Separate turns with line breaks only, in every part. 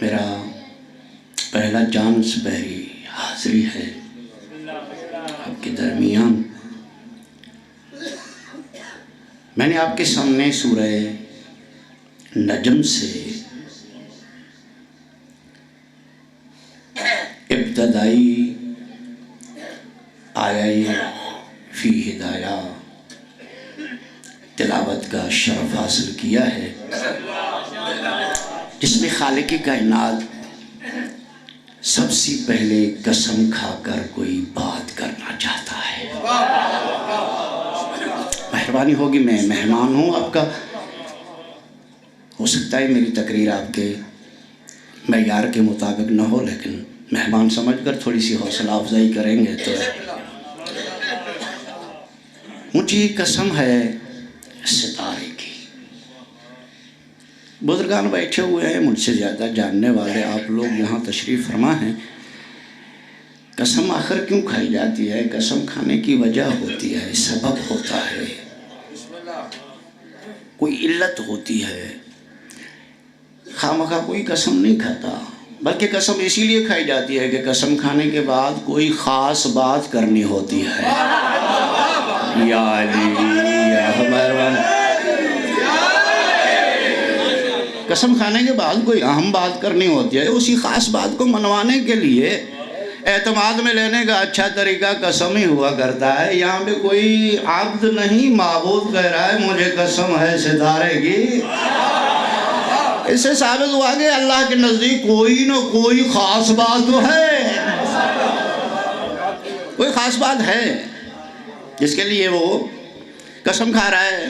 میرا پہلا جان سپہری حاضری ہے آپ کے درمیان۔ میں نے آپ کے سامنے سورہ نجم سے ابتدائی آیہ فی ہدایہ تلاوت کا شرف حاصل کیا ہے، جس میں خالق کائنات سب سے پہلے قسم کھا کر کوئی بات کرنا چاہتا ہے۔ مہربانی ہوگی، میں مہمان ہوں آپ کا، ہو سکتا ہے میری تقریر آپ کے معیار کے مطابق نہ ہو، لیکن مہمان سمجھ کر تھوڑی سی حوصلہ افزائی کریں گے تو مجھے قسم ہے ستارے کی۔ بزرگان بیٹھے ہوئے ہیں، مجھ سے زیادہ جاننے والے آپ لوگ یہاں تشریف فرما ہیں۔ قسم آخر کیوں کھائی جاتی ہے؟ قسم کھانے کی وجہ ہوتی ہے، سبب ہوتا ہے، کوئی علت ہوتی ہے۔ خامخواہ کوئی قسم نہیں کھاتا، بلکہ قسم اسی لیے کھائی جاتی ہے کہ قسم کھانے کے بعد کوئی خاص بات کرنی ہوتی ہے۔ یا علی یا مہربان، قسم کھانے کے بعد کوئی اہم بات کرنی ہوتی ہے، اسی خاص بات کو منوانے کے لیے اعتماد میں لینے کا اچھا طریقہ قسم ہی ہوا کرتا ہے۔ یہاں پہ کوئی عبد نہیں، معبود کہہ رہا ہے مجھے قسم ہے ستارے کی۔ اس سے ثابت ہوا کہ اللہ کے نزدیک کوئی نہ کوئی خاص بات تو ہے، کوئی خاص بات ہے جس کے لیے وہ قسم کھا رہا ہے۔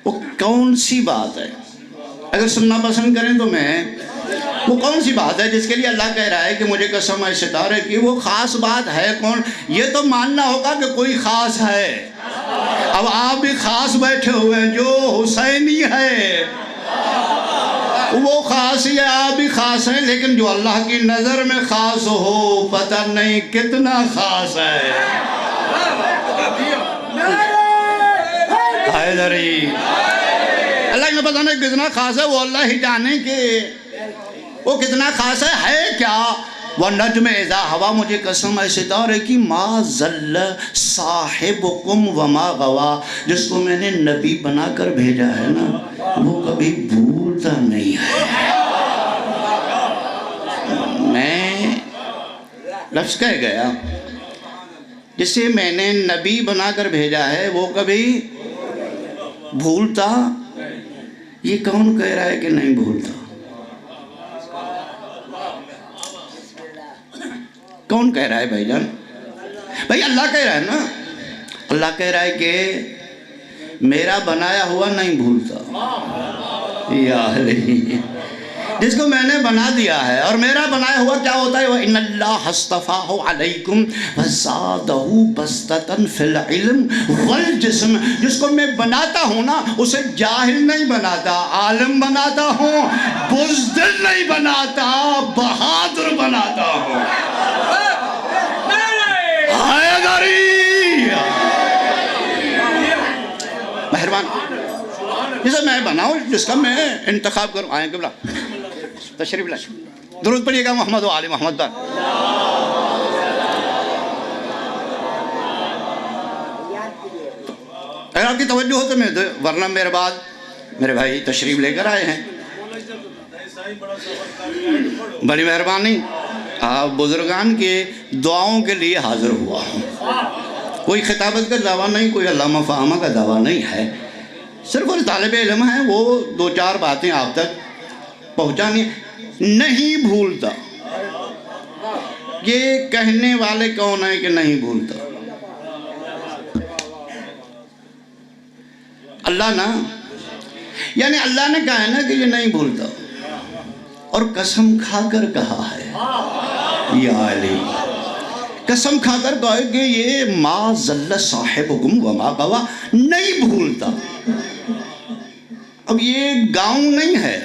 وہ کون سی بات ہے؟ اگر سننا پسند کریں تو وہ کون سی بات ہے جس کے لیے اللہ کہہ رہا ہے کہ مجھے قسم ہے ستارے کی؟ وہ خاص بات ہے کون؟ یہ تو ماننا ہوگا کہ کوئی خاص ہے۔ اب آپ بھی خاص بیٹھے ہوئے ہیں، جو حسینی ہے وہ خاص ہی ہے، آپ بھی خاص ہیں، لیکن جو اللہ کی نظر میں خاص ہو پتہ نہیں کتنا خاص ہے۔ حیدری اللہ نے پتہ نہیں کتنا خاص ہے، وہ اللہ ہی جانے کہ وہ کتنا خاص ہے کیا؟ وَالنَّجْمِ إِذَا هَوَىٰ، مجھے قسم ہے ستارے کی، مَا ضَلَّ صَاحِبُكُمْ وَمَا غَوَىٰ، جس کو میں نے نبی بنا کر بھیجا ہے نا، وہ کبھی بھولتا نہیں ہے۔ میں لفظ کہہ گیا، جسے میں نے نبی بنا کر بھیجا ہے وہ کبھی بھولتا۔ یہ کون کہہ رہا ہے کہ نہیں بھولتا؟ کون کہہ رہا ہے بھائی جان؟ بھائی اللہ کہہ رہا ہے نا، اللہ کہہ رہا ہے کہ میرا بنایا ہوا نہیں بھولتا۔ یا علی، جس کو میں نے بنا دیا ہے، اور میرا بنایا ہوا کیا ہوتا ہے؟ وَإِنَّ اللَّهَ اصْطَفَاهُ عَلَيْكُمْ وَزَادَهُ بَسْطَةً فِي الْعِلْمِ وَالْجِسْمِ، جس کو میں بناتا ہوں نا، اسے جاہل نہیں بناتا، عالم بناتا ہوں، بزدل نہیں بناتا، بہادر بناتا ہوں۔ مہربان، جسے میں بناؤں، جس کا میں انتخاب کروں۔ آئیں قبلہ تشریف لائیں، درود پڑھیے گا محمد و آل محمد پر۔ اگر آپ کی توجہ ہو تو میں ورنہ میرے بعد میرے بھائی تشریف لے کر آئے ہیں، بڑی مہربانی۔ آپ بزرگان کے دعاؤں کے لیے حاضر ہوا ہوں، کوئی خطابت کا دعویٰ نہیں، کوئی علامہ فہمہ کا دعویٰ نہیں ہے، صرف وہ طالب علم ہیں، وہ دو چار باتیں آپ تک پہنچانی۔ نہیں بھولتا، یہ کہنے والے کون ہیں کہ نہیں بھولتا؟ اللہ نا، یعنی اللہ نے کہا ہے نا کہ یہ نہیں بھولتا، اور قسم کھا کر کہا ہے۔ یا علی، قسم کھا کر کہا ہے کہ یہ ما ضل صاحبکم وما غویٰ، نہیں بھولتا۔ اب یہ گاؤں نہیں ہے،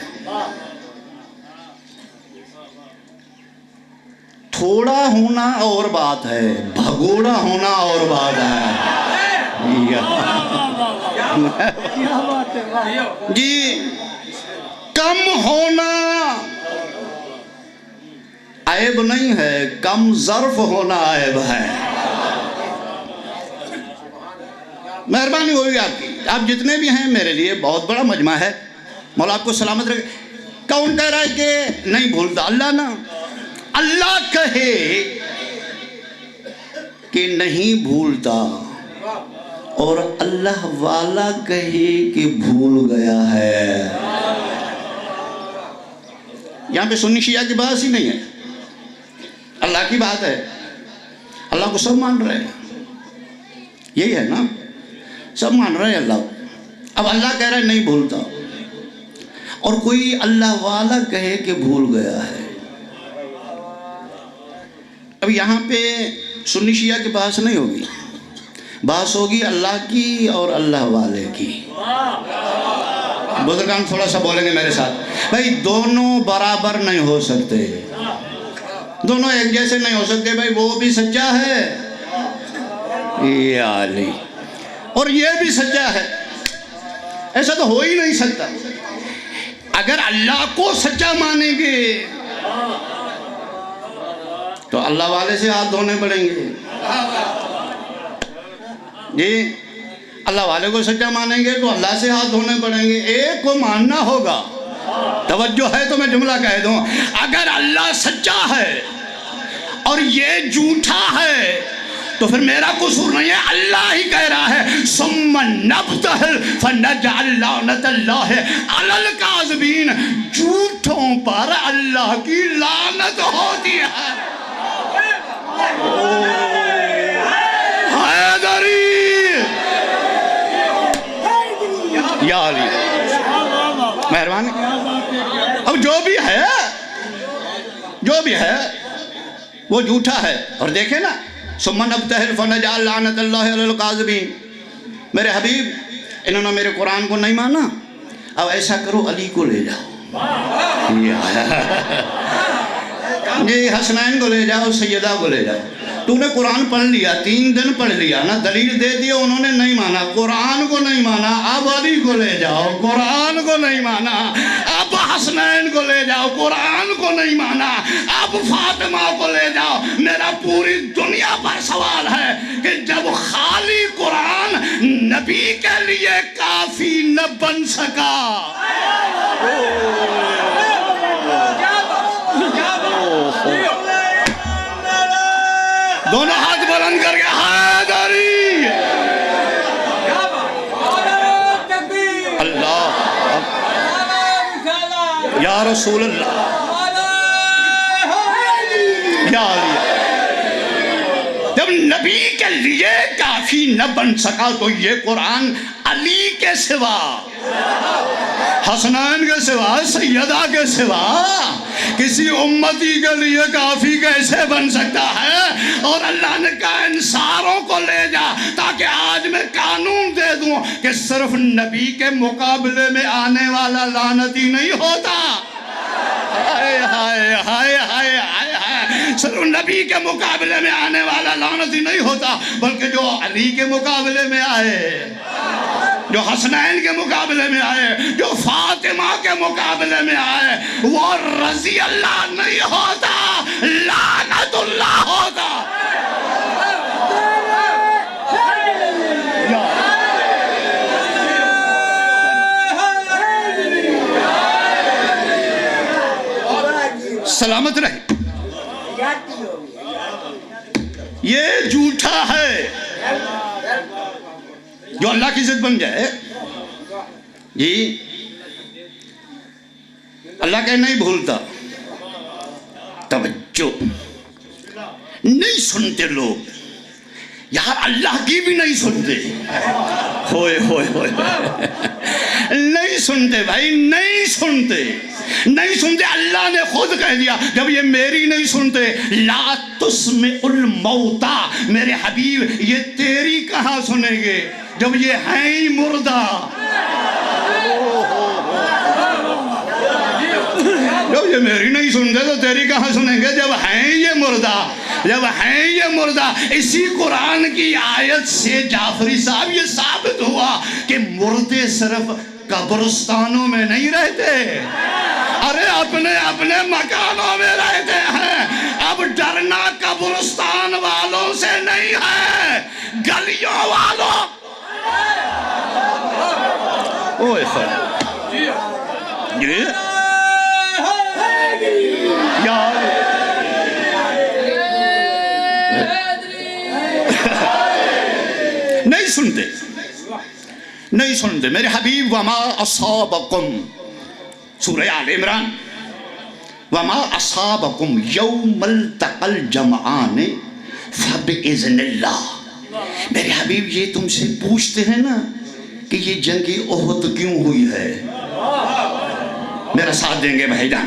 تھوڑا ہونا اور بات ہے، بھگوڑا ہونا اور بات ہے۔ جی، کم ہونا عیب نہیں ہے، کم ظرف ہونا عیب ہے۔ مہربانی ہوگی آپ کی، آپ جتنے بھی ہیں میرے لیے بہت بڑا مجمع ہے، مولا آپ کو سلامت رکھے۔ کون کہہ رہا ہے کہ نہیں بھولتا؟ اللہ نا، اللہ کہے کہ نہیں بھولتا اور اللہ والا کہے کہ بھول گیا ہے، یہاں پہ سنی شیعہ کی بات ہی نہیں ہے، اللہ کی بات ہے۔ اللہ کو سب مان رہے ہیں، یہی ہے نا، سب مان رہے ہیں اللہ کو۔ اب اللہ کہہ رہا ہے نہیں بھولتا اور کوئی اللہ والا کہے کہ بھول گیا ہے۔ اب یہاں پہ سنی شیعہ کی بحث نہیں ہوگی، بحث ہوگی اللہ کی اور اللہ والے کی۔ بزرگان تھوڑا سا بولیں گے میرے ساتھ، بھائی دونوں برابر نہیں ہو سکتے، دونوں ایک جیسے نہیں ہو سکتے۔ بھائی وہ بھی سچا ہے یا علی، اور یہ بھی سچا ہے، ایسا تو ہو ہی نہیں سکتا۔ اگر اللہ کو سچا مانیں گے تو اللہ والے سے ہاتھ دھونے پڑیں گے، جی اللہ والے کو سچا مانیں گے تو اللہ سے ہاتھ دھونے پڑیں گے، ایک کو ماننا ہوگا۔ توجہ ہے تو میں جملہ کہہ دوں، اگر اللہ سچا ہے اور یہ جھوٹا ہے تو پھر میرا قصور نہیں ہے، اللہ ہی کہہ رہا ہے ثم نبتہل فنجعل لعنت اللہ علی الکاذبین، جھوٹوں پر اللہ کی لعنت ہوتی ہے۔ حیدری یا علی، مہربانی۔ اب جو بھی ہے وہ جھوٹا ہے، اور دیکھیں نا ثم نبتہل فنجعل لعنت اللہ علی الکاذبین۔ میرے حبیب انہوں نے میرے قرآن کو نہیں مانا، اب ایسا کرو علی کو لے جاؤ، جی حسنین کو لے جاؤ، سیدہ کو لے جاؤ۔ تو نے قرآن پڑھ لیا، 3 دن پڑھ لیا نا، دلیل دے دیا، انہوں نے نہیں مانا، قرآن کو نہیں مانا، اب علی کو لے جاؤ، قرآن کو نہیں مانا، اب حسنین کو لے جاؤ، قرآن کو نہیں مانا، اب فاطمہ کو لے جاؤ۔ میرا پوری دنیا پر سوال ہے کہ جب خالی قرآن نبی کے لیے کافی نہ بن سکا، دونوں ہاتھ بلند کر کے حیدری اللہ یا رسول اللہ یا علی۔ جب نبی کے لیے کافی نہ بن سکا تو یہ قرآن علی کے سوا، حسنین کے سوا، سیدہ کے سوا کسی امتی کے لیے کافی کیسے بن سکتا ہے؟ اور اللہ نے کہا ان ساروں کو لے جا، تاکہ آج میں قانون دے دوں کہ صرف نبی کے مقابلے میں آنے والا لعنتی نہیں ہوتا۔ ہائے ہائے ہائے ہائے ہائے ہائے، صرف نبی کے مقابلے میں آنے والا لعنتی نہیں ہوتا، بلکہ جو علی کے مقابلے میں آئے، جو حسنین کے مقابلے میں آئے، جو فاطمہ کے مقابلے میں آئے، وہ رضی اللہ نہیں ہوتا، لعنت اللہ ہوتا۔ سلامت رہے۔ یہ جھوٹا ہے جو اللہ کی ضد بن جائے، جی اللہ کہ نہیں بھولتا۔ توجہ، نہیں سنتے لوگ یار، اللہ کی بھی نہیں سنتے، ہوئے ہوئے ہوئے نہیں سنتے بھائی، نہیں سنتے، نہیں سنتے۔ اللہ نے خود کہہ دیا جب یہ میری نہیں سنتے، لا تسمع الموتى، میرے حبیب یہ تیری کہاں سنیں گے جب یہ ہیں ہی مردہ؟ جب یہ میری نہیں سنتے تو تیری کہاں سنیں گے جب ہیں یہ مردہ، جب ہیں یہ مردہ۔ اسی قرآن کی آیت سے جعفری صاحب یہ ثابت ہوا کہ مردے صرف قبرستانوں میں نہیں رہتے، ارے اپنے اپنے مکانوں میں رہتے ہیں۔ اب ڈرنا قبرستان والوں سے نہیں ہے، گلیوں والوں۔ اوہ یہ یار نہیں سنتے میرے حبیب۔ وما اصابکم، سورہ آل عمران، وما اصابکم یوم التقى الجمعان فبإذن اللہ۔ میرے حبیب یہ تم سے پوچھتے ہیں نا کہ یہ جنگ احد کیوں ہوئی ہے، میرا ساتھ دیں گے بھائی جان،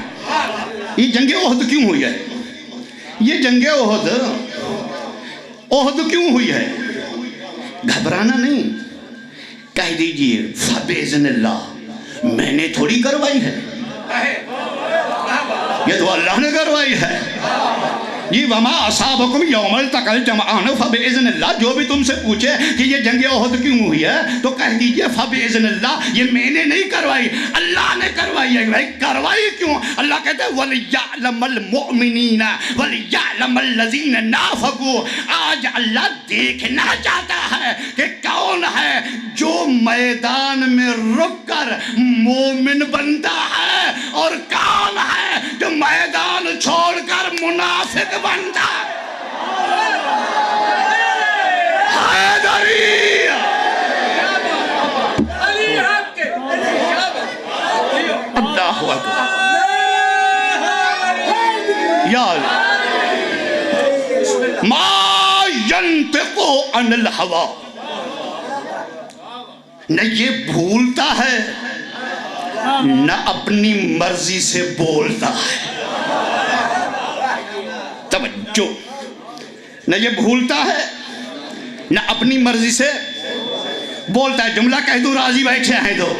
یہ جنگ احد کیوں ہوئی ہے؟ یہ جنگ احد کیوں ہوئی ہے؟ گھبرانا نہیں، کہہ دیجئے فبإذن اللہ، میں نے تھوڑی کروائی ہے، یہ تو اللہ نے کروائی ہے۔ یہ وما اصابکم یوم التقى الجمعان فبإذن اللہ، جو بھی تم سے پوچھے کہ یہ جنگ احد کیوں ہوئی ہے تو کہہ دیجئے فبإذن اللہ، یہ میں نے نہیں کروائی، اللہ نے کروائی ہے۔ بھائی کروائی کیوں؟ اللہ کہتے ہیں وَلِيَعْلَمَ الْمُؤْمِنِينَ وَلِيَعْلَمَ الَّذِينَ نَافَقُوا۔ آج اللہ دیکھنا چاہتا ہے کہ کون ہے جو میدان میں رک کر مومن بنتا ہے اور کون ہے جو میدان چھوڑ کر منافق بنتا ہے۔ حیدری اللہ اکبر یا ما ینطق عن الہوا، نہ یہ بھولتا ہے نہ اپنی مرضی سے بولتا ہے۔ توجہ، نہ یہ بھولتا ہے نہ اپنی مرضی سے بولتا ہے۔ جملہ کہہ دوں راضی بیٹھے ہیں تو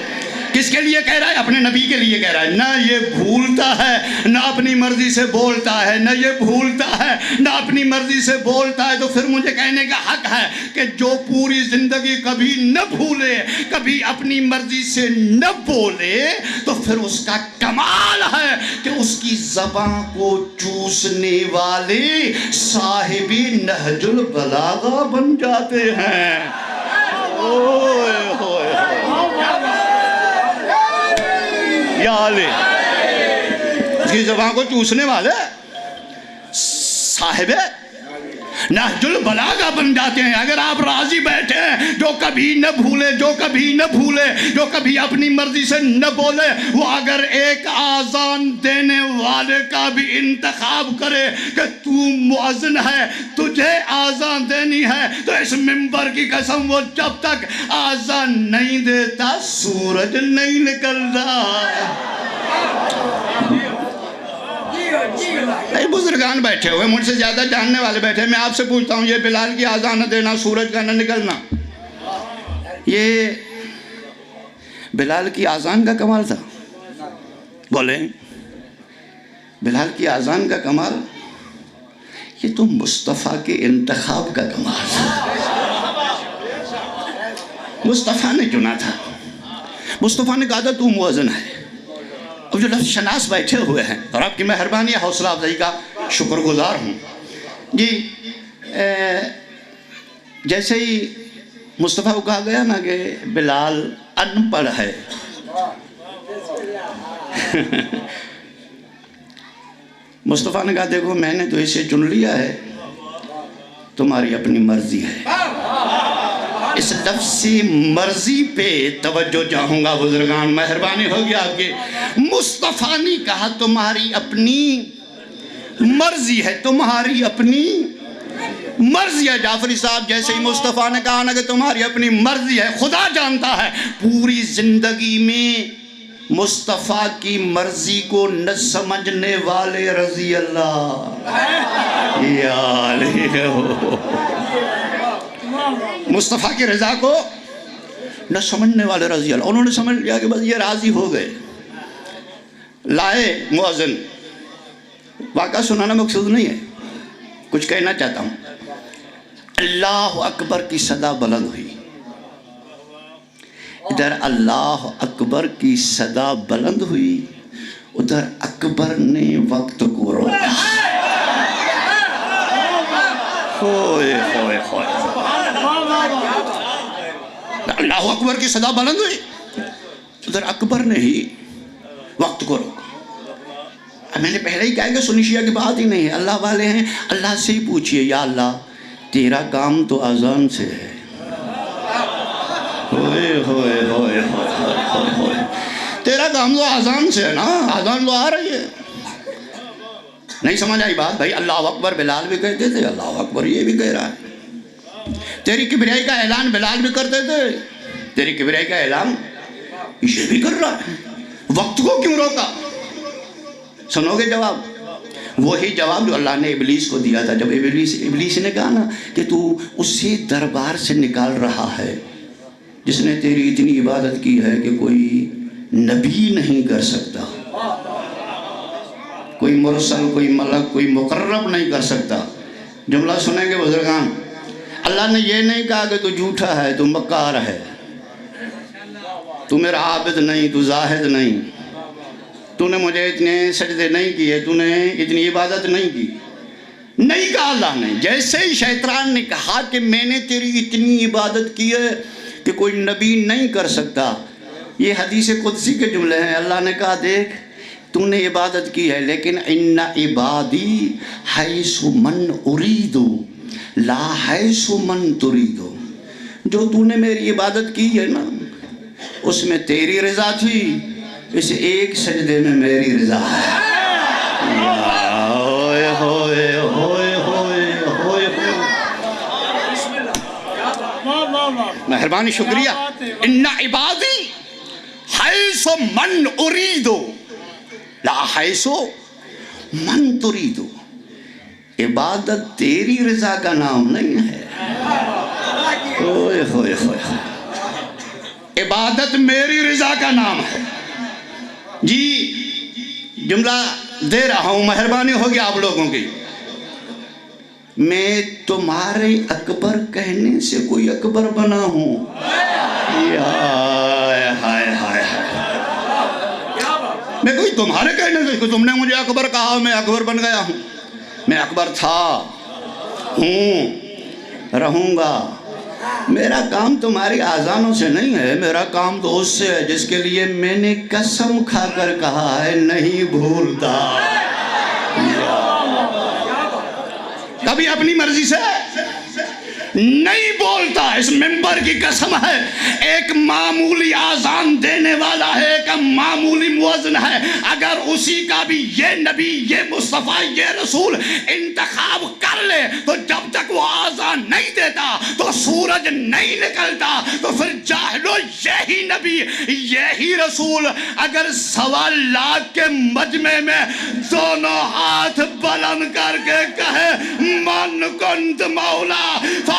کس کے لیے کہہ رہا ہے؟ اپنے نبی کے لیے کہہ رہا ہے۔ نہ یہ بھولتا ہے نہ اپنی مرضی سے بولتا ہے، نہ یہ بھولتا ہے نہ اپنی مرضی سے بولتا ہے، تو پھر مجھے کہنے کا حق ہے کہ جو پوری زندگی کبھی نہ بھولے، کبھی اپنی مرضی سے نہ بولے، تو پھر اس کا کمال ہے کہ اس کی زبان کو چوسنے والے صاحب نہج البلاغہ بن جاتے ہیں۔ اوئے ہوئے یا علی، اس کی زبان کو چوسنے والے صاحب نہج البلاغہ بن جاتے ہیں۔ اگر آپ راضی بیٹھے ہیں، جو کبھی نہ بھولے، جو کبھی نہ بھولے، جو کبھی اپنی مرضی سے نہ بولے، وہ اگر ایک آذان دینے والے کا بھی انتخاب کرے کہ تو مؤذن ہے، تجھے آذان دینی ہے، تو اس منبر کی قسم وہ جب تک آذان نہیں دیتا سورج نہیں نکلتا۔ بزرگان بیٹھے ہوئے، مجھ سے زیادہ جاننے والے بیٹھے، میں آپ سے پوچھتا ہوں، یہ بلال کی آذان نہ دینا، سورج کا نہ نکلنا، یہ بلال کی آذان کا کمال تھا؟ بولیں، بلال کی آذان کا کمال؟ یہ تو مصطفیٰ کے انتخاب کا کمال تھا۔ مصطفیٰ نے چنا تھا، مصطفیٰ نے کہا تھا تو مؤذن ہے۔ اب جو لفظ شناس بیٹھے ہوئے ہیں، اور آپ کی مہربانی حوصلہ افزائی کا شکر گزار ہوں جی، جیسے ہی مصطفیٰ کو کہا گیا نا کہ بلال ان پڑھ ہے، مصطفیٰ نے کہا دیکھو میں نے تو اسے چن لیا ہے، تمہاری اپنی مرضی ہے۔ اس لفظ مرضی پہ توجہ چاہوں گا بزرگان، مہربانی ہوگی آپ کی۔ مصطفیٰ نے کہا تمہاری اپنی مرضی ہے، تمہاری اپنی مرضی ہے۔ جعفری صاحب جیسے ہی مصطفیٰ نے کہا نا کہ تمہاری اپنی مرضی ہے، خدا جانتا ہے پوری زندگی میں مصطفیٰ کی مرضی کو نہ سمجھنے والے رضی اللہ یا علیہ مصطفیٰ کی رضا کو نہ سمجھنے والے رضی اللہ، انہوں نے سمجھ لیا کہ بس یہ راضی ہو گئے، لائے مؤذن۔ واقعہ سنانا مقصود نہیں ہے، کچھ کہنا چاہتا ہوں۔ اللہ اکبر کی صدا بلند ہوئی، ادھر اللہ اکبر کی صدا بلند ہوئی، ادھر اکبر نے وقت کو روکا۔ ہوئے ہوئے ہوئے اللہ اکبر کی صدا بلند ہوئی. ادھر اکبر نے ہی وقت کو روکا. میں نے پہلے ہی کہا کہ سنی شیعہ کی بات ہی نہیں ہے. اللہ والے ہیں, اللہ سے ہی پوچھئے یا اللہ تیرا کام تو اذان سے ہے. ہوئے ہوئے ہوئے ہوئے تیرا کام تو اذان سے ہے نا, اذان تو آ رہی ہے. نہیں سمجھ آئی بات بھائی؟ اللہ اکبر بلال بھی کہتے تھے, اللہ اکبر یہ بھی کہہ رہا ہے. تیری کبریائی کا اعلان بلال بھی کرتے تھے, تیری کبریائی کا اعلان یہ بھی کر رہا ہے. وقت کو کیوں روکا؟ سنو گے جواب؟ وہی جواب جو اللہ نے ابلیس کو دیا تھا. جب ابلیس نے کہا نا کہ تو اسی دربار سے نکال رہا ہے جس نے تیری اتنی عبادت کی ہے کہ کوئی نبی نہیں کر سکتا, کوئی مرسل, کوئی ملک, کوئی مقرب نہیں کر سکتا. جملہ سنیں گے بزرگان؟ اللہ نے یہ نہیں کہا کہ تو جھوٹا ہے, تو مکار ہے, تو میرا عابد نہیں, تو زاہد نہیں, تو نے مجھے اتنے سجدے نہیں کیے, تو نے اتنی عبادت نہیں کی. نہیں کہا اللہ نے. جیسے ہی شیطان نے کہا کہ میں نے تیری اتنی عبادت کی ہے کہ کوئی نبی نہیں کر سکتا, یہ حدیث قدسی کے جملے ہیں. اللہ نے کہا دیکھ تو نے عبادت کی ہے, لیکن ان عبادی حیث من اریدو لا حیث من تریدو. جو تو نے میری عبادت کی ہے نا اس میں تیری رضا تھی, اس ایک سجدے میں میری رضا ہے. ہوئے ہوئے ہوئے ہوئے ہوئے مہربانی, شکریہ. ان عبادی حیث من اریدو لا حیث من تریدو. عبادت تیری رضا کا نام نہیں ہے. ہوئے ہوئے ہوئے عبادت میری رضا کا نام ہے. جی جملہ دے رہا ہوں, مہربانی ہوگی آپ لوگوں کی. میں تمہارے اکبر کہنے سے کوئی اکبر بنا ہوں. میں کوئی تمہارے کہنے سے, کہ تم نے مجھے اکبر کہا میں اکبر بن گیا ہوں. میں اکبر تھا, ہوں, رہوں گا. میرا کام تمہاری آذانوں سے نہیں ہے, میرا کام تو اس سے ہے جس کے لیے میں نے قسم کھا کر کہا ہے نہیں بھولتا. کبھی اپنی مرضی سے نہیں بولتا. اس ممبر کی قسم ہے, ایک معمولی آذان دینے والا ہے, ایک معمولی مؤذن ہے, اگر اسی کا بھی یہ نبی, یہ مصطفیٰ, یہ رسول انتخاب کر لے تو جب تک وہ آذان نہیں دیتا تو سورج نہیں نکلتا. تو پھر جاہلو, یہی نبی, یہی رسول اگر 1.25 لاکھ کے مجمع میں دونوں ہاتھ بلند کر کے کہے من کنت مولا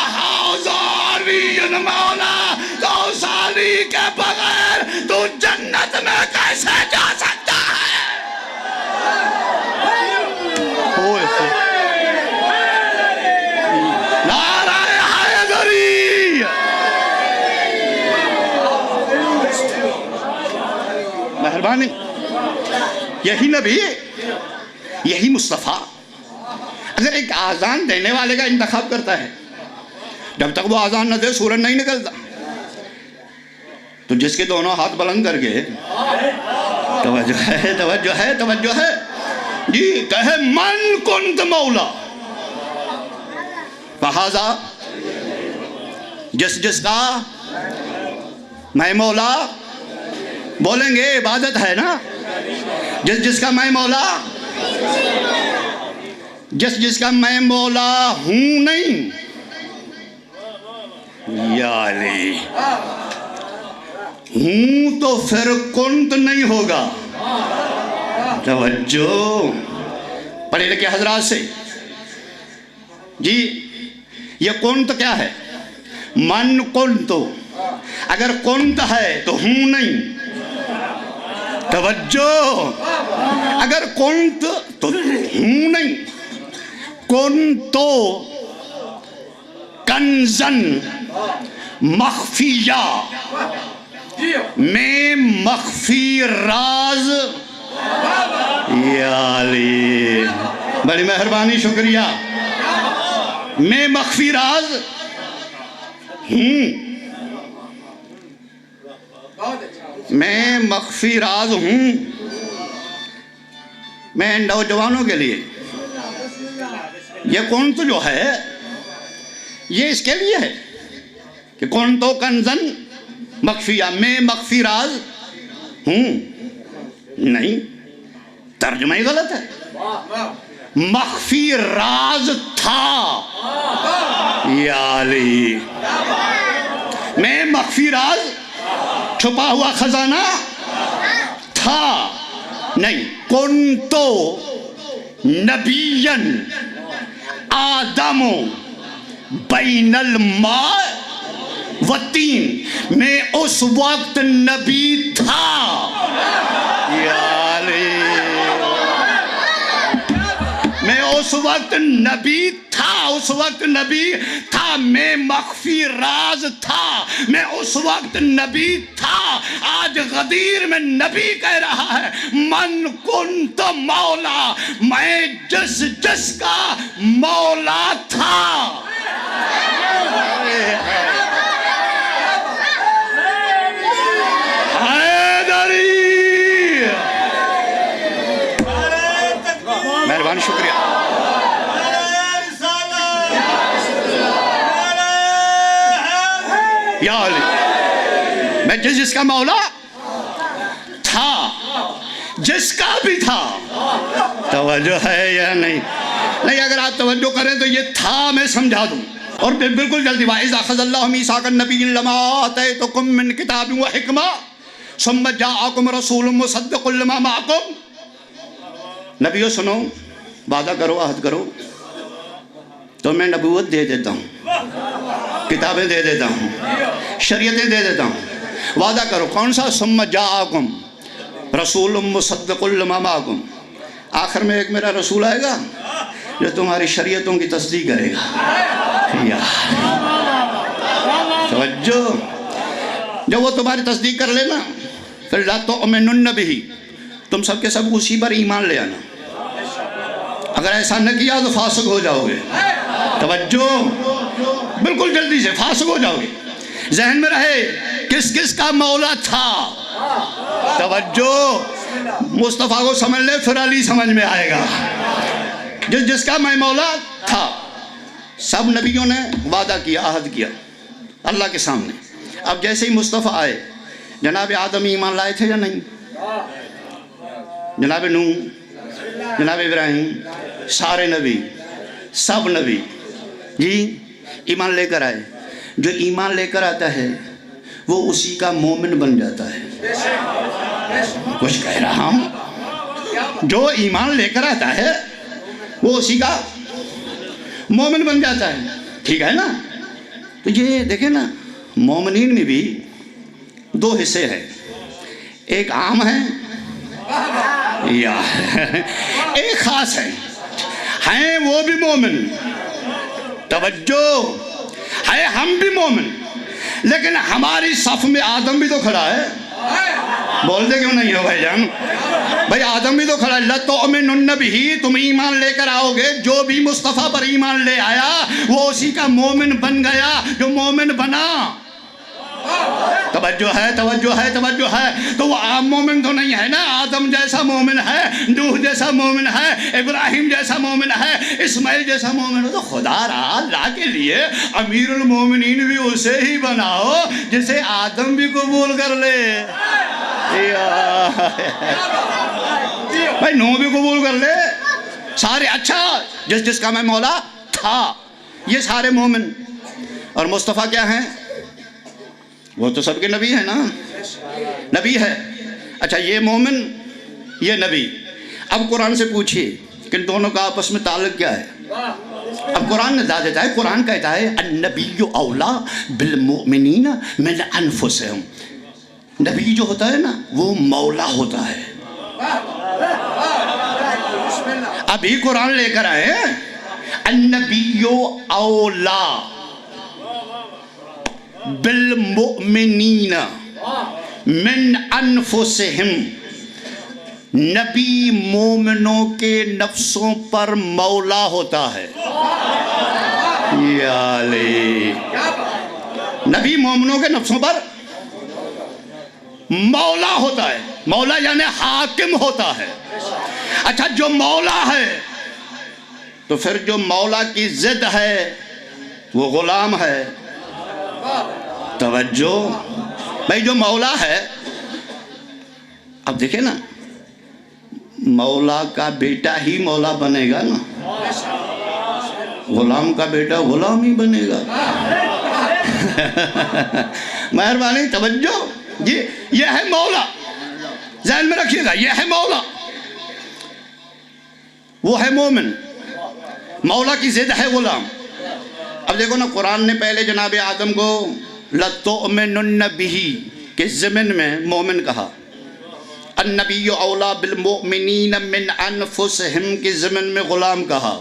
علی مولا, تو اس علی کے بغیر تو جنت میں کیسے جا سکتا ہے؟ نعرہ حیدری. مہربانی, یہی نبی, یہی مصطفیٰ اگر ایک آذان دینے والے کا انتخاب کرتا ہے, جب تک وہ آذان نہ دے سورج نہیں نکلتا. تو جس کے دونوں ہاتھ بلند کر کے توجہ ہے, توجہ ہے, توجہ ہے جی, کہے من کنت مولا, فہذا جس کا میں مولا, بولیں گے عبادت ہے نا, جس کا میں مولا, جس کا میں مولا ہوں نہیں, یا علی ہوں تو پھر کنت نہیں ہوگا. توجہ پڑھے لکھے حضرات سے. جی یہ کنت کیا ہے؟ من کنت, اگر کنت ہے تو ہوں نہیں. توجہ, اگر کنت تو ہوں نہیں. کنتو کنزن مخفیہ, میں مخفی راز. یا علی, بڑی مہربانی, شکریہ. میں مخفی راز ہوں، میں مخفی راز ہوں۔ میں نوجوانوں کے لیے یہ کون تو جو ہے یہ اس کے لیے ہے کہ کون تو کنزن مخفیہ، میں مخفی راز ہوں، نہیں، ترجمہ ہی غلط ہے۔ مخفی راز تھا، یا علی، میں مخفی راز چھپا ہوا خزانہ تھا، نہیں، کنتو نبیًا آدم بین الماء والطین، میں اس وقت نبی تھا، یا علی، میں اس وقت نبی تھا، اس وقت نبی تھا، میں مخفی راز تھا، میں اس وقت نبی تھا۔ آج غدیر میں نبی کہہ رہا ہے من کنت مولا، میں جس جس کا مولا تھا۔ مہربانی، شکریہ۔ یا علی، میں جس کا مولا تھا، جس کا بھی تھا، توجہ ہے یا نہیں؟ نہیں، اگر آپ توجہ کریں تو یہ تھا میں سمجھا دوں، اور بالکل جلدی۔ وَإِذْ أَخَذَ اللَّهُ مِيثَاقَ النَّبِيِّينَ لَمَا آتَيْتُكُم مِّن كِتَابٍ وَحِكْمَةٍ ثُمَّ جَاءَكُمْ رَسُولٌ مُصَدِّقٌ لِّمَا مَعَكُمْ۔ نبیوں سنو، وعدہ کرو، عہد کرو، تو میں نبوت دے دیتا ہوں، کتابیں دے دیتا ہوں، شریعتیں دے دیتا ہوں، وعدہ کرو۔ کون سا؟ ثم جاءکم رسول مصدق لما معکم، آخر میں ایک میرا رسول آئے گا جو تمہاری شریعتوں کی تصدیق کرے گا۔ یا توجہ، جب وہ تمہاری تصدیق کر لینا پھر لا تؤمنن بہ، تم سب کے سب اسی پر ایمان لے آنا، اگر ایسا نہ کیا تو فاسق ہو جاؤ گے۔ توجہ، بالکل جلدی سے فاسق ہو جاؤ گے۔ ذہن میں رہے کس کس کا مولا تھا۔ توجہ، مصطفیٰ کو سمجھ لے پھر علی سمجھ میں آئے گا۔ جس کا میں مولا تھا، سب نبیوں نے وعدہ کیا، عہد کیا اللہ کے سامنے۔ اب جیسے ہی مصطفیٰ آئے، جناب آدم ایمان لائے تھے یا نہیں؟ جناب نوح، جناب ابراہیم، سارے نبی، سب نبی جی ایمان لے کر آئے۔ جو ایمان لے کر آتا ہے وہ اسی کا مومن بن جاتا ہے۔ کچھ کہہ رہا ہوں، جو ایمان لے کر آتا ہے وہ اسی کا مومن بن جاتا ہے، ٹھیک ہے نا؟ تو یہ دیکھیں نا، مومنین میں بھی دو حصے ہیں، ایک عام ہے یا ایک خاص ہے۔ ہیں وہ بھی مومن، توجہ ہے، ہم بھی مومن، لیکن ہماری صف میں آدم بھی تو کھڑا ہے۔ بولتے کیوں نہیں ہو بھائی جان؟ بھائی آدم بھی تو کھڑا ہے۔ لَتُؤْمِنُنَّ بِهِ، تم ایمان لے کر آؤ گے، جو بھی مصطفیٰ پر ایمان لے آیا وہ اسی کا مومن بن گیا جو مومن بنا۔ توجہ ہے، توجہ ہے، توجہ ہے۔ تو وہ عام مومن تو نہیں ہے نا، آدم جیسا مومن ہے، نوح جیسا مومن ہے، ابراہیم جیسا مومن ہے، اسماعیل جیسا مومن ہے۔ تو خدا را اللہ کے لیے امیر المومنین بھی اسے ہی بناؤ جسے آدم بھی قبول کر لے، بھائی نوح بھی قبول کر لے، سارے۔ اچھا، جس کا میں مولا تھا، یہ سارے مومن۔ اور مصطفیٰ کیا ہیں؟ وہ تو سب کے نبی ہے نا، نبی ہے۔ اچھا، یہ مومن، یہ نبی۔ اب قرآن سے پوچھئے کہ ان دونوں کا آپس میں تعلق کیا ہے؟ اب قرآن نے بتا دیتا ہے، قرآن کہتا ہے النبی اولا بالمؤمنین من انفسہم۔ نبی جو ہوتا ہے نا وہ مولا ہوتا ہے۔ ابھی قرآن لے کر آئے النبی اولا بالمؤمنین من انفسہم، نبی مومنوں کے نفسوں پر مولا ہوتا ہے۔ یا علی. نبی مومنوں کے نفسوں پر مولا ہوتا ہے. مولا یعنی حاکم ہوتا ہے. اچھا جو مولا ہے تو پھر جو مولا کی ضد ہے وہ غلام ہے. توجہ بھائی، جو مولا ہے، اب دیکھیں نا، مولا کا بیٹا ہی مولا بنے گا نا، غلام کا بیٹا غلام ہی بنے گا. مہربانی توجہ، یہ ہے مولا، ذہن میں رکھیے گا، یہ ہے مولا، وہ ہے مومن. مولا کی ضد ہے غلام. اب دیکھو نا، قرآن نے پہلے جناب آدم کو لَتُؤْمِنُنَّ بِهِ کے ضمن میں مومن کہا. النبی اولا بالمؤمنین من انفسہم کے ضمن میں غلام کہا.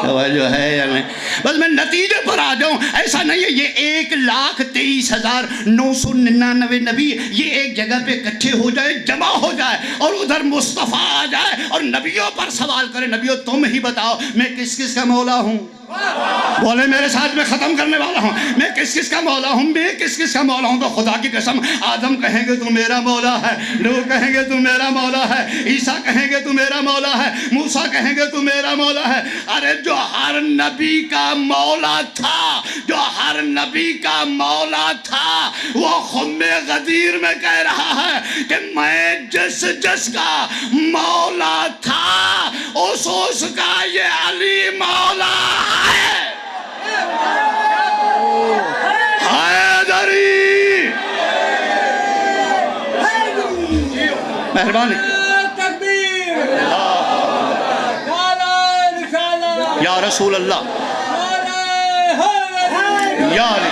توجہ ہے یا نہیں؟ بس میں نتیجے پر آ جاؤں. ایسا نہیں ہے یہ 1,23,999 نبی یہ ایک جگہ پہ اکٹھے ہو جائے، جمع ہو جائے اور ادھر مصطفیٰ آ جائے اور نبیوں پر سوال کرے، نبیوں تم ہی بتاؤ میں کس کس کا مولا ہوں. بولے میرے ساتھ، میں ختم کرنے والا ہوں. میں کس کس کا مولا ہوں؟ میں کس کس کا مولا ہوں؟ تو خدا کی قسم، آدم کہیں گے تو میرا مولا ہے، نوح کہیں گے تو میرا مولا ہے، عیسیٰ کہیں گے تو میرا مولا ہے، موسیٰ کہیں گے تو میرا مولا ہے. ارے جو ہر نبی کا مولا تھا، جو ہر نبی کا مولا تھا، وہ خم غدیر میں کہہ رہا ہے کہ میں جس جس کا مولا تھا اس کا یہ علی مولا ہے. حیدری مہربانی. یا رسول اللہ، یا علی.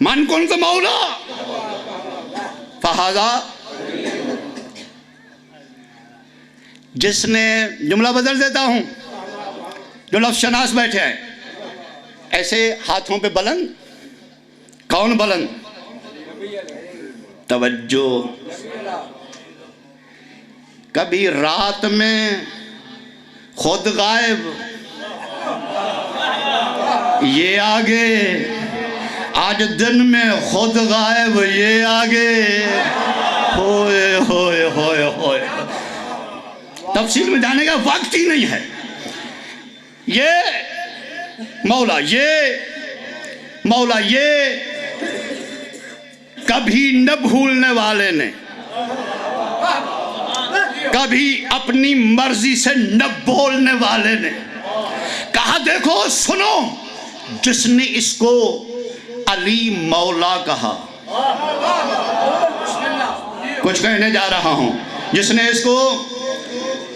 من کنت مولا فہذا، جس نے، جملہ بدل دیتا ہوں، جو لفظ شناس بیٹھے ہیں ایسے ہاتھوں پہ بلند. کون بلند؟ توجہ. کبھی رات میں خود غائب، یہ آگے. آج دن میں خود غائب، یہ آگے. ہوئے ہوئے ہوئے ہوئے. تفصیل میں جانے کا وقت ہی نہیں ہے. یہ مولا، یہ مولا، یہ کبھی نہ بھولنے والے نے، کبھی اپنی مرضی سے نہ بولنے والے نے کہا. دیکھو سنو، جس نے اس کو علی مولا کہا، کچھ کہنے جا رہا ہوں، جس نے اس کو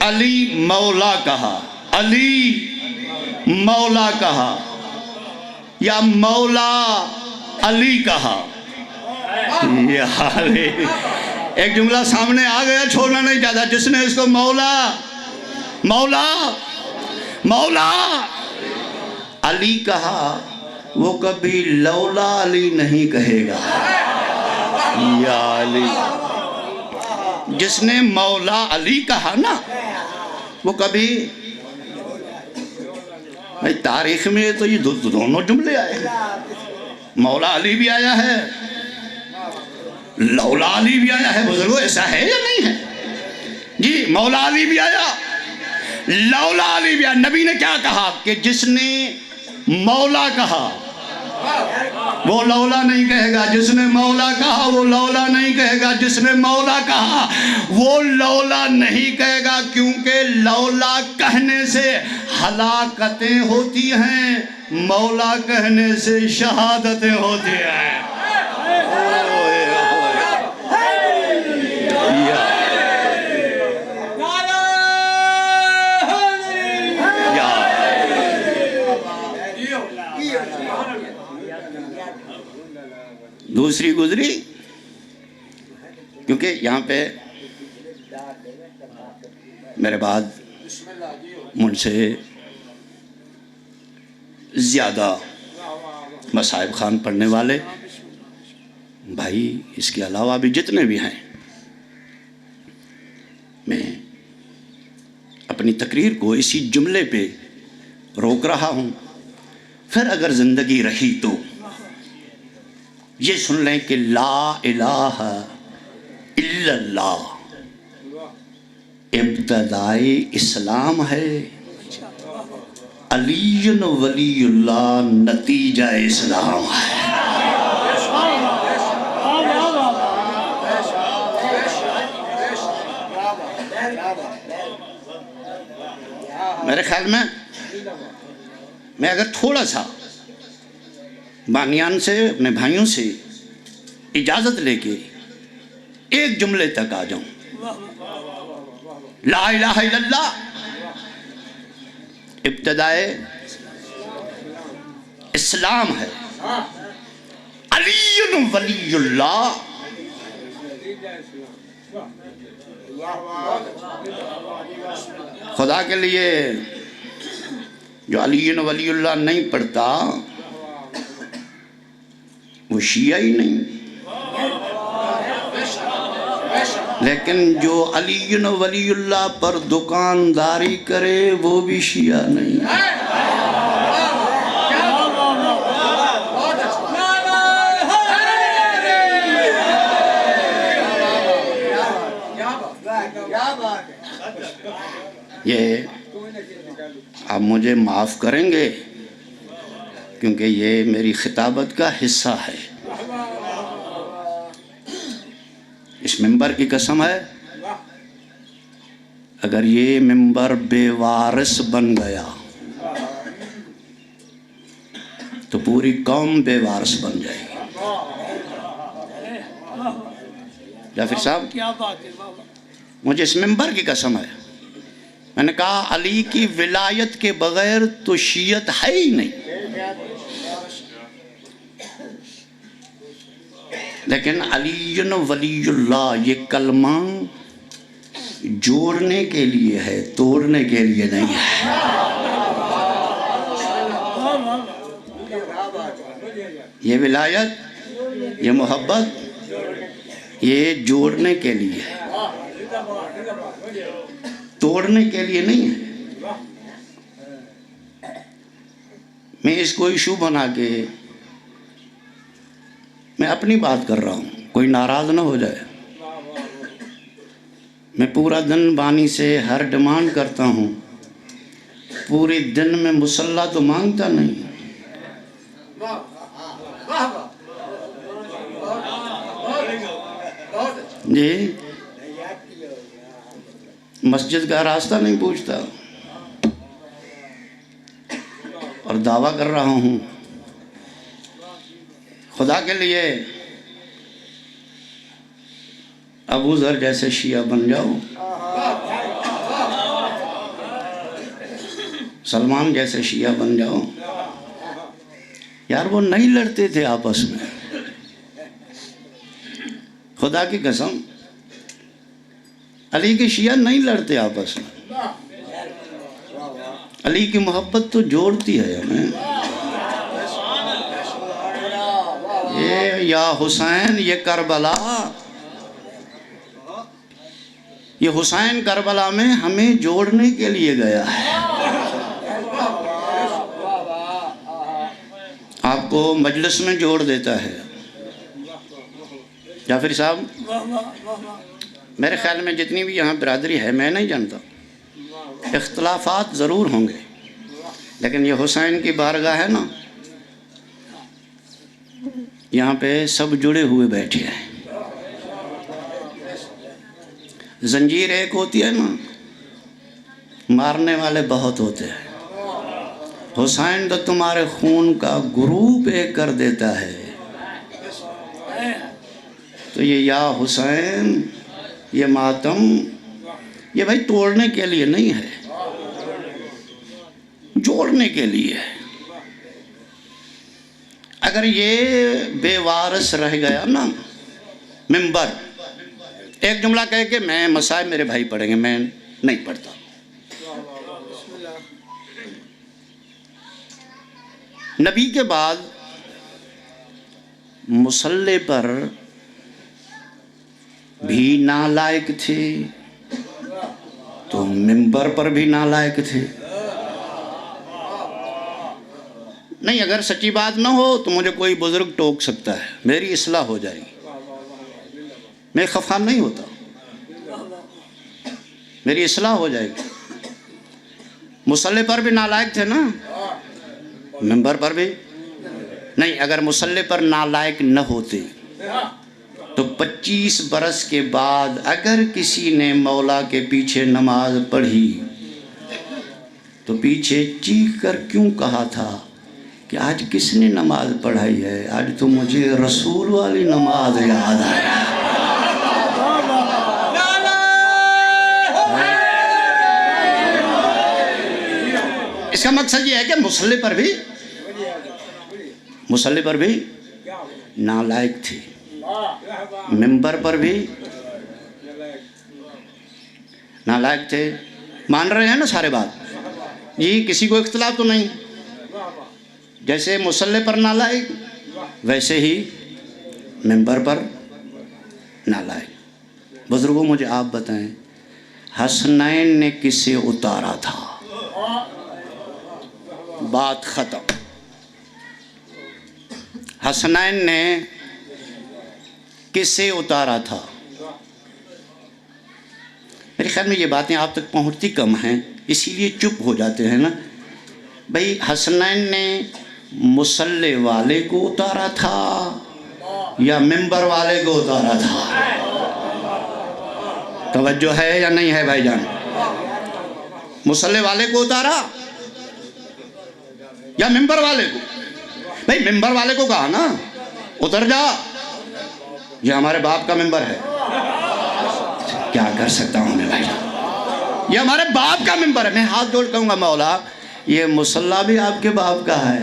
علی مولا کہا، علی مولا کہا یا مولا علی کہا. ایک جملہ سامنے آ گیا، چھوڑنا نہیں چاہتا. جس نے اس کو مولا مولا مولا علی کہا، وہ کبھی لولا علی نہیں کہے گا. یا علی. جس نے مولا علی کہا نا، وہ کبھی، تاریخ میں تو یہ دونوں جملے آئے ہیں. مولا علی بھی آیا ہے، لولا علی بھی آیا ہے. بزرگوں ایسا ہے یا نہیں ہے؟ جی مولا علی بھی آیا، لولا علی بھی آیا. نبی نے کیا کہا کہ جس نے مولا کہا وہ لولا نہیں کہے گا، جس نے مولا کہا وہ لولا نہیں کہے گا، جس نے مولا کہا وہ لولا نہیں کہے گا. کیونکہ لولا کہنے سے ہلاکتیں ہوتی ہیں، مولا کہنے سے شہادتیں ہوتی ہیں. دوسری گزری، کیونکہ یہاں پہ میرے بعد مجھ سے زیادہ مصائب خوان پڑھنے والے بھائی، اس کے علاوہ بھی جتنے بھی ہیں، میں اپنے اپنی تقریر کو اسی جملے پہ روک رہا ہوں. پھر اگر زندگی رہی تو یہ سن لیں کہ لا الہ الا اللہ ابتدائی اسلام ہے، علی ولی اللہ نتیجہ اسلام ہے. میرے خیال میں اگر تھوڑا سا بانیان سے، اپنے بھائیوں سے اجازت لے کے ایک جملے تک آ جاؤں. لا الہ الا اللہ ابتدائے اسلام ہے، علی ولی اللہ خدا کے لیے جو علی ولی اللہ نہیں پڑھتا وہ شیعہ ہی نہیں، لیکن جو علی ولی اللہ پر دکانداری کرے وہ بھی شیعہ نہیں. یہ آپ مجھے معاف کریں گے کیونکہ یہ میری خطابت کا حصہ ہے. اس ممبر کی قسم ہے اگر یہ ممبر بے وارث بن گیا تو پوری قوم بے وارث بن جائے گی. جعفر صاحب مجھے اس ممبر کی قسم ہے، میں نے کہا علی کی ولایت کے بغیر تو شیعت ہے ہی نہیں. لیکن علی ولی اللہ یہ کلمہ جوڑنے کے لیے ہے، توڑنے کے لیے نہیں ہے. یہ ولایت، یہ محبت، یہ جوڑنے کے لیے ہے، توڑنے کے لیے نہیں ہے. میں اس کو ایشو بنا کے میں اپنی بات کر رہا ہوں، کوئی ناراض نہ ہو جائے. میں پورا دن بانی سے ہر ڈیمانڈ کرتا ہوں، پورے دن میں مصلی تو مانگتا نہیں. جی مسجد کا راستہ نہیں پوچھتا اور دعویٰ کر رہا ہوں خدا کے لیے ابو ذر جیسے شیعہ بن جاؤ، سلمان جیسے شیعہ بن جاؤ. یار وہ نہیں لڑتے تھے آپس میں، خدا کی قسم علی کے شیعہ نہیں لڑتے آپس میں. علی کی محبت تو جوڑتی ہے ہمیں. یا حسین یہ کربلا، یہ حسین کربلا میں ہمیں جوڑنے کے لیے گیا ہے. آپ کو مجلس میں جوڑ دیتا ہے. جعفر صاحب میرے خیال میں جتنی بھی یہاں برادری ہے میں نہیں جانتا، اختلافات ضرور ہوں گے لیکن یہ حسین کی بارگاہ ہے نا، یہاں پہ سب جڑے ہوئے بیٹھے ہیں. زنجیر ایک ہوتی ہے نا، مارنے والے بہت ہوتے ہیں. حسین تو تمہارے خون کا گروپ ایک کر دیتا ہے. تو یہ یا حسین، یہ ماتم، یہ بھائی توڑنے کے لیے نہیں ہے، جوڑنے کے لیے ہے. اگر یہ بے وارث رہ گیا نا ممبر، ایک جملہ کہے کہ میں مسائل میرے بھائی پڑھیں گے، میں نہیں پڑھتا. نبی کے بعد مصلی پر بھی نالائق تھے، تو ممبر پر بھی نالائق تھے. نہیں، اگر سچی بات نہ ہو تو مجھے کوئی بزرگ ٹوک سکتا ہے، میری اصلاح ہو جائے گی، میں خفا نہیں ہوتا، میری اصلاح ہو جائے گی. مصلی پر بھی نالائق تھے نا، ممبر پر بھی نہیں. اگر مصلی پر نالائق نہ ہوتے تو 25 برس کے بعد اگر کسی نے مولا کے پیچھے نماز پڑھی تو پیچھے چیخ کر کیوں کہا تھا کہ آج کس نے نماز پڑھائی ہے؟ آج تو مجھے رسول والی نماز یاد آیا. اس کا مقصد یہ ہے کہ مصلی پر بھی نالائق تھی، ممبر پر بھی نالائق تھے. مان رہے ہیں نا سارے بات؟ جی کسی کو اختلاف تو نہیں. جیسے مصلی پر نالائق ویسے ہی ممبر پر نالائق. بزرگوں مجھے آپ بتائیں، حسنین نے کسے اتارا تھا؟ بات ختم. حسنین نے کسے اتارا تھا؟ میرے خیال میں یہ باتیں آپ تک پہنچتی کم ہیں، اسی لیے چپ ہو جاتے ہیں نا. بھئی حسنین نے مصلی والے کو اتارا تھا یا ممبر والے کو اتارا تھا؟ توجہ ہے یا نہیں ہے بھائی جان؟ مصلی والے کو اتارا یا ممبر والے کو؟ بھئی ممبر والے کو کہا نا اتر جا، یہ ہمارے باپ کا ممبر ہے. کیا کر سکتا ہوں میں بھائی جان، یہ ہمارے باپ کا ممبر ہے. میں ہاتھ جوڑ کہوں گا مولا یہ مصلی بھی آپ کے باپ کا ہے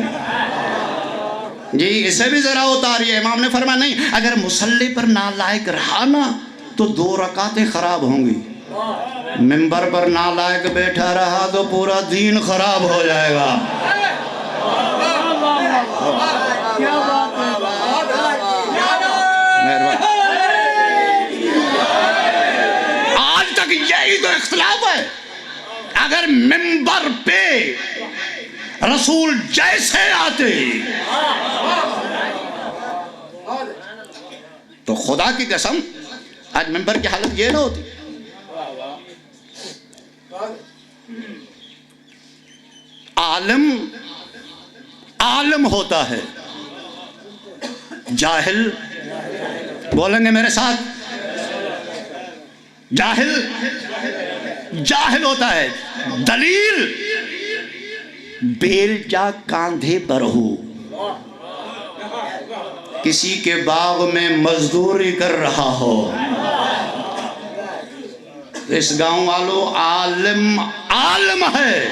جی، اسے بھی ذرا اتاریے. امام نے فرمایا نہیں، اگر مصلی پر نالائق رہا نا تو 2 رکعتیں خراب ہوں گی. ممبر پر نالائق بیٹھا رہا تو پورا دین خراب ہو جائے گا. آج تک یہی تو اختلاف ہے. اگر ممبر پہ رسول جیسے آتے تو خدا کی قسم آج ممبر کی حالت یہ نہ ہوتی. عالم ہوتا ہے، جاہل بولیں گے میرے ساتھ، جاہل ہوتا ہے. دلیل بیل جا کاندھے پر ہو، کسی کے باغ میں مزدوری کر رہا ہو، اس گاؤں والوں عالم ہے.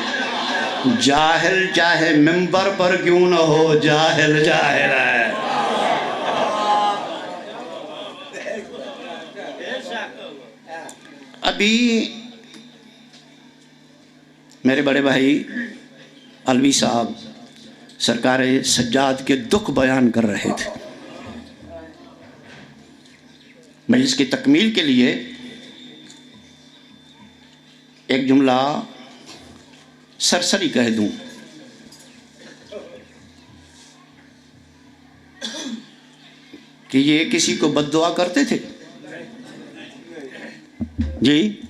جاہل چاہے ممبر پر کیوں نہ ہو، جاہل ہے. ابھی میرے بڑے بھائی علوی صاحب سرکار سجاد کے دکھ بیان کر رہے تھے. مجلس کی تکمیل کے لیے ایک جملہ سرسری کہہ دوں. کہ یہ کسی کو بد دعا کرتے تھے؟ جی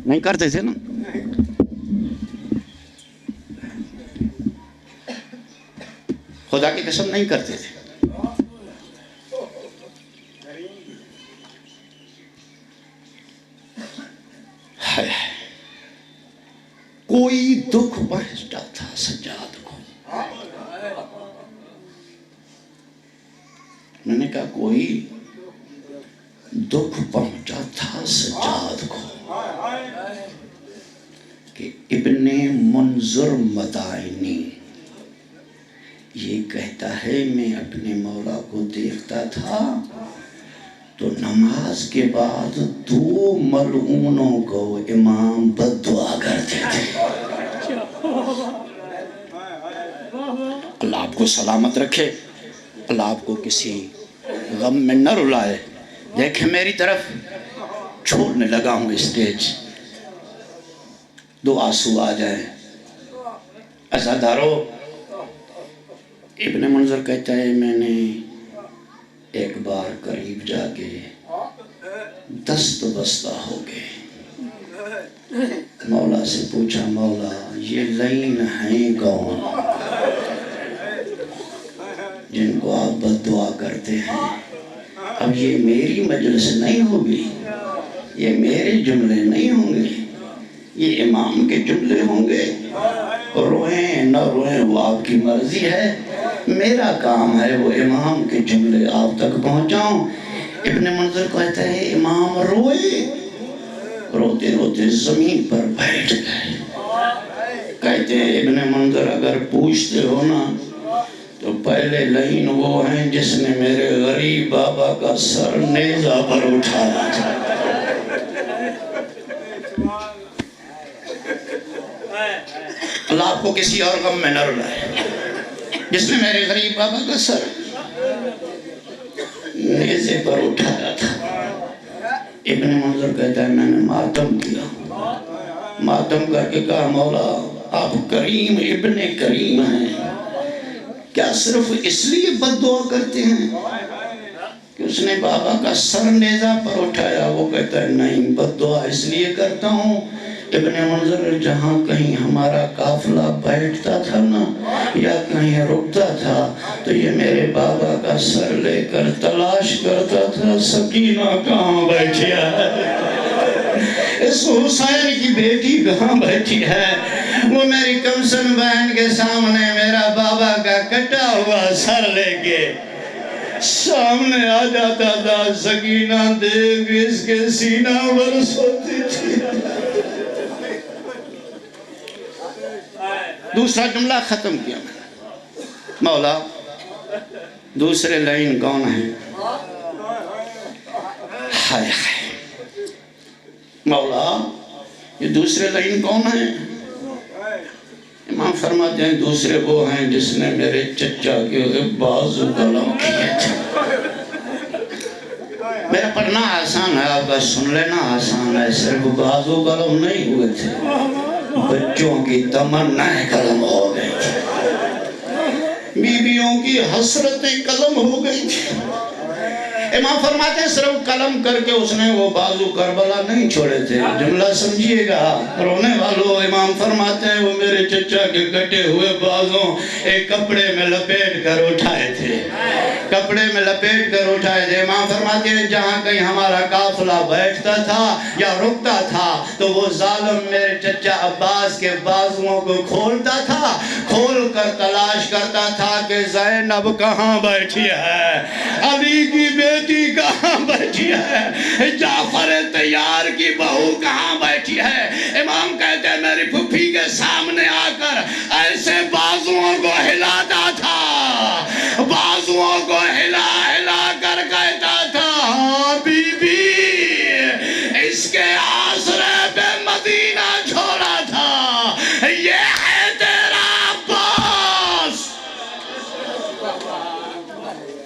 نہیں کرتے تھے نا. خدا کی قسم نہیں کرتے تھے. کوئی دکھ پہنچتا تھا سجاد کو. میں نے کہا کوئی دکھ پہنچا تھا سجاد کو کہ ابن منظر مدائنی یہ کہتا ہے میں اپنے مولا کو دیکھتا تھا تو نماز کے بعد 2 ملعونوں کو امام بد دعا کرتے تھے. اللہ آپ کو سلامت رکھے، اللہ آپ کو کسی غم میں نہ رلائے. دیکھیں میری طرف چھوڑنے لگا ہوں اسٹیج. دو آنسو آ جائیں. عزادارو، ابن منظر کہتا ہے میں نے ایک بار قریب جا کے دست بستہ ہو گئے. مولا سے پوچھا مولا یہ لین ہیں کون جن کو آپ بد دعا کرتے ہیں؟ اب یہ میری مجلس نہیں ہوگی، یہ میرے جملے نہیں ہوں گے، یہ امام کے جملے ہوں گے. روئیں نہ روئیں وہ آپ کی مرضی ہے، میرا کام ہے وہ امام کے جملے آپ تک پہنچاؤں. ابن منظر کہتا ہے امام روئے، روتے روتے زمین پر بیٹھ گئے. کہتے ہیں ابن منظر اگر پوچھتے ہو نا تو پہلے لائن وہ ہیں جس نے میرے غریب بابا کا سر نیزہ پر اٹھایا تھا. اللہ آپ کو کسی اور غم میں نہ رلائے. جس نے میرے غریب بابا کا سر نیزے پر اٹھایا تھا. ابن منظر کہتا ہے میں نے ماتم کیا، ماتم کر کے کہا مولا آپ کریم ابن کریم ہیں، کیا صرف اس لیے بد دعا کرتے ہیں کہ اس نے بابا کا سر نیزہ پر اٹھایا؟ وہ کہتا ہے نہیں، بد دعا اس لیے کرتا ہوں ابن منظر جہاں کہیں ہمارا قافلہ بیٹھتا تھا نا یا کہیں رکتا تھا تو یہ میرے بابا کا سر لے کر تلاش کرتا تھا سکینہ کہاں بیٹھی ہے، اس حسین کی بیٹی کہاں بیٹھی ہے. وہ میری کمسن بہن کے سامنے میرا بابا کا کٹا ہوا سر لے کے سامنے آ جاتا تھا. سکینہ دیکھ اس کے سینہ پر سوتی تھی. دوسرا جملہ ختم کیا میں نے. مولا دوسرے لائن کون ہیں؟ ہائے ہائے مولا یہ دوسرے لائن کون ہیں؟ امام فرماتے ہیں دوسرے وہ ہیں جس نے میرے چچا کے بازو قلم کیے تھے. میرا پڑھنا آسان ہے، آپ کا سن لینا آسان ہے. صرف بازو قلم نہیں ہوئے تھے، بچوں کی تمنائیں قلم ہو گئی تھی، بیویوں کی حسرتیں قلم ہو گئی تھی. امام فرماتے ہیں صرف قلم کر کے اس نے وہ بازو کربلا نہیں چھوڑے تھے. جملہ سمجھیے گا رونے والوں. امام فرماتے ہیں وہ میرے چچا کے کٹے ہوئے بازوں ایک کپڑے میں لپیٹ کر اٹھائے تھے، کپڑے میں لپیٹ کر اٹھائے تھے. امام فرماتے ہیں جہاں کہیں ہمارا قافلہ بیٹھتا تھا یا رکتا تھا تو وہ ظالم میرے چچا عباس کے بازوؤں کو کھولتا تھا، کھول کر تلاش کرتا تھا کہ زینب کہاں بیٹھی ہے، علی کی بیٹی کہاں بیٹھی ہے، جعفر طیار کی بہو کہاں بیٹھی ہے. امام کہتے ہیں میری پھپھی کے سامنے آ کر ایسے بازوؤں کو ہلاتا تھا، بازوؤں کو ہلا ہلا کر کہتا تھا بی بی اس کے